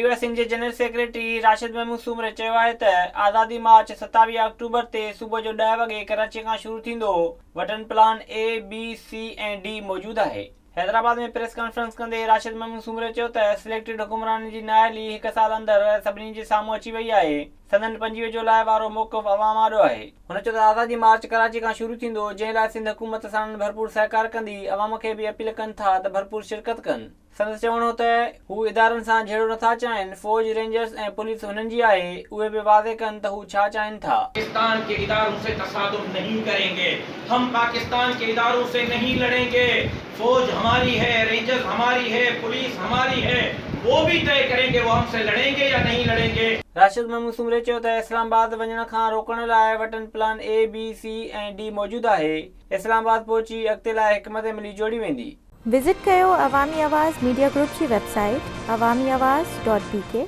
पूरे सिंध जे general secretary Rashid Mahmud सूमरे चयो आहे त आज़ादी मार्च 27 अक्टूबर ते सुबुह जो 10 वॻे कराची खां शुरू थींदो। वटन प्लान A, B, C ऐं D मौजूदु आहे। हैदराबाद में प्रेस कॉन्फ्रेंस कंदे राशिद महमूद सूमरे चयो त सिलेक्टेड हुकुमरान जी नाअहली 1 साल अंदरि सभिनी जे साम्हूं अची वई आहे। संदन 25 जो लाइ वारो मौक़िफ़ अवाम आॾो आहे। हुन चयो त आज़ादी मार्च कराची खां शुरू थींदो, जंहिं लाइ सिंध हुकूमत सां भरपूर सहकार कंदी। अवाम खे बि अपील कनि था त भरपूर शिरकत कनि। संदसि चवणो हो त हू इदारनि सां झेड़ो नथा चाहिनि। फौज, रेंजर्स ऐं पुलिस हुननि जी आहे। उहे बि वाज़े कनि त हू छा चाहिनि था। पाकिस्तान के इदारों से तसादुम नहीं करेंगे, हम पाकिस्तान के इदारों से नहीं लड़ेंगे। फौज हमारी है, रेंजर्स हमारी है, पुलिस हमारी है, वो भी तय करेंगे वो हमसे लड़ेंगे या नहीं लड़ेंगे। राशिद महमूद सूमरे चयो त इस्लामाबाद वञण खां रोकण लाइ वटन प्लान A, B, C ऐं D मौजूदु आहे। इस्लामाबाद पहुची अॻिते लाइ हिकमत अमली जोड़ी वेंदी। विज़िट कयो अवामी आवाज़ मीडिया ग्रुप जी वेबसाइट awamiawaz.pk।